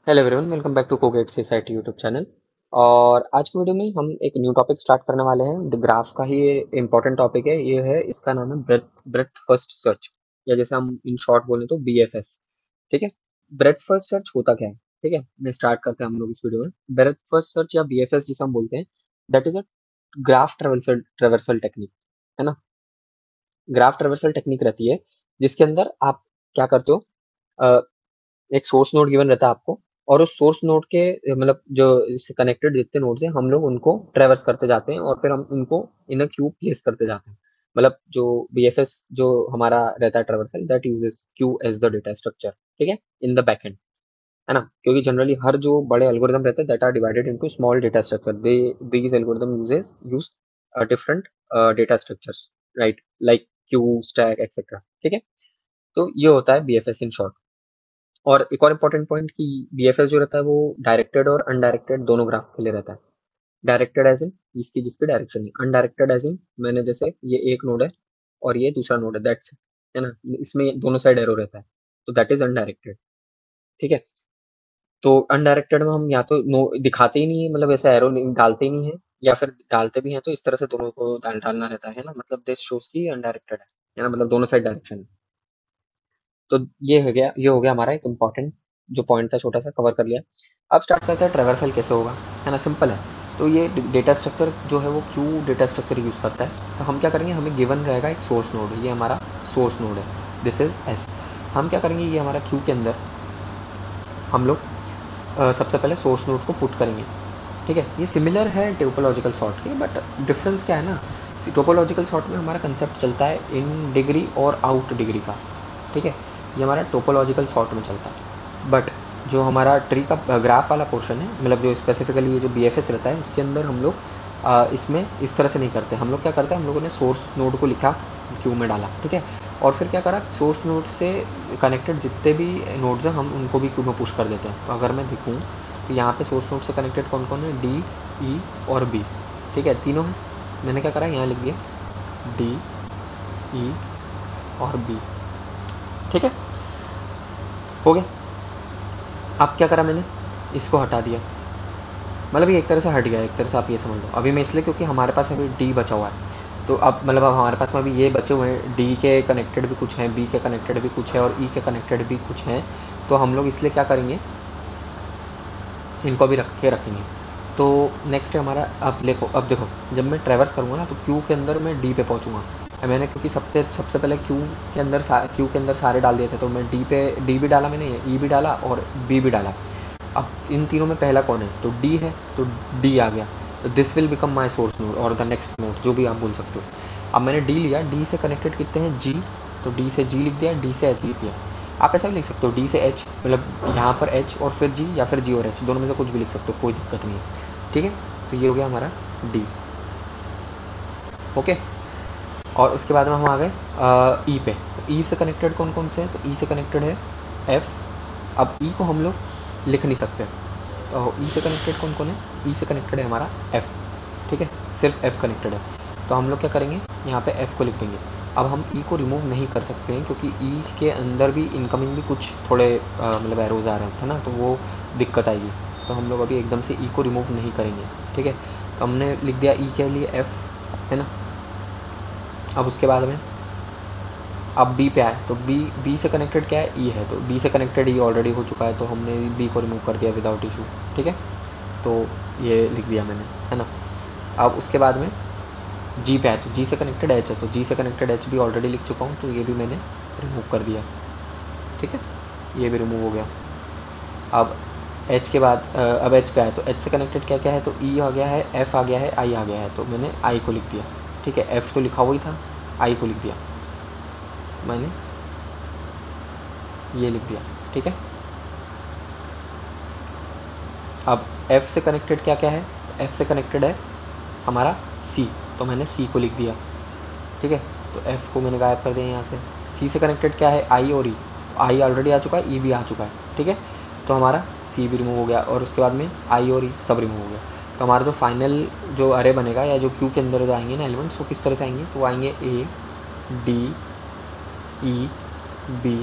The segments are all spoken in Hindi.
Hello everyone, welcome back to Cogate society YouTube channel. और आज की वीडियो में हम एक न्यू टॉपिक स्टार्ट करने वाले हैं। ग्राफ का ही ये इंपॉर्टेंट टॉपिक है। ये है, इसका नाम है ब्रेथ फर्स्ट सर्च, या जैसे हम इन शॉर्ट बोलें तो बीएफएस। ठीक है। ब्रेथ फर्स्ट सर्च होता क्या है? ठीक है, मैं स्टार्ट करते हैं हम लोग इस वीडियो में। ब्रेथ फर्स्ट सर्च या बीएफएस जिसे हम बोलते हैं, that is a graph traversal traversal technique, है ना। ग्राफ ट्रेवर्सल टेक्निक रहती है जिसके अंदर आप क्या करते हो, अ, एक सोर्स नोड गिवन रहता है आपको, और उस सोर्स नोड के मतलब जो इससे कनेक्टेड जितने नोड्स हैं हम लोग उनको ट्रेवर्स करते जाते हैं, और फिर हम उनको इन अ क्यू प्लेस करते जाते हैं। मतलब जो बीएफएस जो हमारा रहता है traversal, that uses queue as the data structure. ठीक है, इन द बैकएंड, है ना। क्योंकि जनरली हर जो बड़े एल्गोरिदम रहते हैं that are divided into small data structure, they these algorithm use different data structures, right, like queue stack etcetera. ठीक है, तो ये होता है बीएफएस इन शॉर्ट। और एक और इम्पोर्टेंट पॉइंट कि बीएफएस जो रहता है वो डायरेक्टेड और अनडायरेक्टेड दोनों ग्राफ के लिए रहता है। डायरेक्टेड एज इन जिसकी जिसकी डायरेक्शन है, अनडायरेक्टेड एज इन मैंने जैसे ये एक नोड है और ये दूसरा नोड है, दैट्स, है ना। इसमें दोनों साइड एरो रहता है, तो दैट इज अनडायरेक्टेड। ठीक है, तो अनडायरेक्टेड में हम या तो नो दिखाते ही नहीं है, मतलब ऐसा एरो डालते ही नहीं है, या फिर डालते भी हैं तो इस तरह से दोनों को डालना रहता है ना, मतलब दिस शोज की अनडायरेक्टेड है ना, मतलब दोनों साइड डायरेक्शन है। तो ये हो गया हमारा एक इम्पॉर्टेंट जो पॉइंट था, छोटा सा कवर कर लिया। अब स्टार्ट करते हैं ट्रेवर्सल कैसे होगा, है ना, सिंपल है। तो ये डेटा स्ट्रक्चर जो है वो क्यू डेटा स्ट्रक्चर यूज करता है। तो हम क्या करेंगे, हमें गिवन रहेगा एक सोर्स नोड, ये हमारा सोर्स नोड है, दिस इज एस। हम क्या करेंगे, ये हमारा क्यू के अंदर हम लोग सबसे पहले सोर्स नोड को पुट करेंगे। ठीक है, ये सिमिलर है टोपोलॉजिकल सॉर्ट के, बट डिफरेंस क्या है ना, टोपोलॉजिकल सॉर्ट में हमारा कंसेप्ट चलता है इन डिग्री और आउट डिग्री का। ठीक है, ये हमारा टोपोलॉजिकल सॉर्ट में चलता है। बट जो हमारा ट्री का ग्राफ वाला पोर्शन है, मतलब जो स्पेसिफिकली ये जो बीएफएस रहता है उसके अंदर हम लोग इसमें इस तरह से नहीं करते। हम लोग क्या करते हैं, हम लोगों ने सोर्स नोड को लिखा, क्यू में डाला, ठीक है, और फिर क्या करा, सोर्स नोड से कनेक्टेड जितने भी नोड्स हैं हम उनको भी क्यू में पुश कर देते हैं। तो अगर मैं दिखूँ तो यहाँ पे सोर्स नोड से कनेक्टेड कौन कौन है, डी, ई और बी। ठीक है, तीनों हैं। मैंने क्या करा, यहाँ लिख दिया डी, ई और बी। ठीक है, हो गया। अब क्या करा मैंने, इसको हटा दिया, मतलब ये एक तरह से हट गया, एक तरह से आप ये समझ लो। अभी मैं इसलिए क्योंकि हमारे पास अभी डी बचा हुआ है, तो अब मतलब अब हमारे पास में अभी ये बचे हुए हैं, डी के कनेक्टेड भी कुछ हैं, बी के कनेक्टेड भी कुछ है और ई के कनेक्टेड भी कुछ हैं। तो हम लोग इसलिए क्या करेंगे, इनको भी रख के रखेंगे। तो नेक्स्ट है हमारा, अब देखो जब मैं ट्रेवर्स करूँगा ना तो क्यू के अंदर मैं डी पे पहुँचूंगा। मैंने क्योंकि सबसे सबसे पहले क्यू के अंदर सारे डाल दिए थे, तो मैं डी भी डाला मैंने, ई भी डाला और बी भी डाला। अब इन तीनों में पहला कौन है, तो डी है, तो डी आ गया। तो this will become my source node और द नेक्स्ट नोड, जो भी आप बोल सकते हो। अब मैंने डी लिया, डी से कनेक्टेड कितने हैं, जी, तो डी से जी लिख दिया, डी से एच लिख दिया। आप ऐसा भी लिख सकते हो डी से एच, मतलब यहाँ पर एच और फिर जी, या फिर जी और एच, दोनों में से कुछ भी लिख सकते हो, कोई दिक्कत नहीं है। ठीक है, तो ये हो गया हमारा डी। ओके, और उसके बाद में हम आ गए ई पे। तो ई से कनेक्टेड कौन कौन से हैं, तो ई से कनेक्टेड है एफ। अब ई को हम लोग लिख नहीं सकते, तो ई से कनेक्टेड कौन कौन है, ई से कनेक्टेड है हमारा एफ। ठीक है, सिर्फ एफ कनेक्टेड है। तो हम लोग क्या करेंगे, यहाँ पे एफ को लिख देंगे। अब हम ई को रिमूव नहीं कर सकते हैं क्योंकि ई के अंदर भी इनकमिंग भी कुछ थोड़े मतलब एरोज आ रहे थे ना, तो वो दिक्कत आएगी। तो हम लोग अभी एकदम से ई को रिमूव नहीं करेंगे। ठीक है, तो हमने लिख दिया ई के लिए एफ, है ना। अब उसके बाद में अब बी पे आए, तो बी बी से कनेक्टेड क्या है, ई है, तो बी से कनेक्टेड ई ऑलरेडी हो चुका है, तो हमने बी को रिमूव कर दिया विदाउट इशू। ठीक है, तो ये लिख दिया मैंने, है ना। अब उसके बाद में जी पे आए, तो जी से कनेक्टेड एच है, तो जी से कनेक्टेड एच भी ऑलरेडी लिख चुका हूँ, तो ये भी मैंने रिमूव कर दिया। ठीक है, ये भी रिमूव हो गया। अब एच के बाद अब एच पे आए, तो एच से कनेक्टेड क्या क्या है, तो ई आ गया है, एफ आ गया है, आई आ गया है, तो मैंने आई को लिख दिया। ठीक है, एफ तो लिखा हुआ ही था, आई को लिख दिया मैंने, ये लिख दिया। ठीक है, अब एफ से कनेक्टेड क्या क्या है, एफ से कनेक्टेड है हमारा सी, तो मैंने सी को लिख दिया। ठीक है, तो एफ को मैंने गायब कर दिया यहाँ से। सी से कनेक्टेड क्या है, आई और ई, तो आई ऑलरेडी आ चुका है, ई भी आ चुका है। ठीक है, तो हमारा सी भी रिमूव हो गया, और उसके बाद में आई और ई सब रिमूव हो गया। तो हमारा जो फाइनल जो अरे बनेगा, या जो क्यू के अंदर जो आएंगे ना एलिमेंट्स, वो किस तरह से आएंगे, तो वो आएंगे A, D, E, B,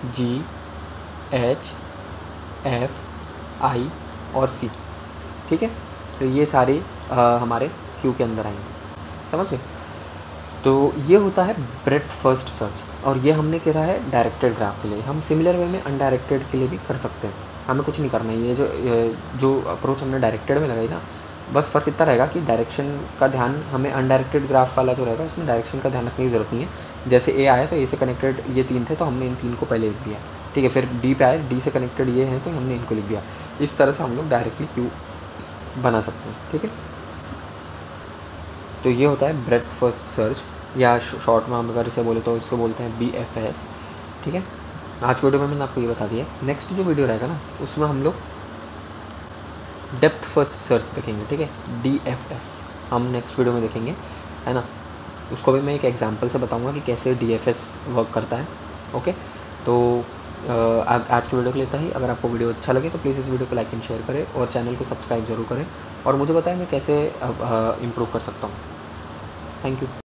G, H, F I और सी, ठीक है। तो ये सारे हमारे क्यू के अंदर आएंगे, समझ गए। तो ये होता है ब्रेड्थ फर्स्ट सर्च, और ये हमने करा है डायरेक्टेड ग्राफ के लिए। हम सिमिलर वे में अनडायरेक्टेड के लिए भी कर सकते हैं, हमें कुछ नहीं करना है। ये जो अप्रोच हमने डायरेक्टेड में लगाई ना, बस फ़र्क इतना रहेगा कि डायरेक्शन का ध्यान हमें अनडायरेक्टेड ग्राफ वाला जो रहेगा उसमें डायरेक्शन का ध्यान रखने की ज़रूरत नहीं है। जैसे ए आया तो ए से कनेक्टेड ये 3 थे तो हमने इन 3 को पहले लिख दिया, ठीक है। फिर डी पे आए, डी से कनेक्टेड ये हैं तो हमने इनको लिख दिया। इस तरह से हम लोग डायरेक्टली क्यू बना सकते हैं, ठीक है। तो ये होता है ब्रेड्थ फर्स्ट सर्च, या शॉर्ट में हम अगर इसे बोले तो इसको बोलते हैं BFS, ठीक है। आज के वीडियो में मैंने आपको ये बता दिया। नेक्स्ट जो वीडियो रहेगा ना उसमें हम लोग डेप्थ फर्स्ट सर्च देखेंगे, ठीक है। DFS हम नेक्स्ट वीडियो में देखेंगे, है ना। उसको भी मैं एक एग्जांपल से बताऊंगा कि कैसे DFS वर्क करता है, ओके। तो आज की वीडियो के लिए इतना ही। अगर आपको वीडियो अच्छा लगे तो प्लीज़ इस वीडियो को लाइक एंड शेयर करें और चैनल को सब्सक्राइब ज़रूर करें, और मुझे बताएं मैं कैसे इम्प्रूव कर सकता हूँ। Thank you.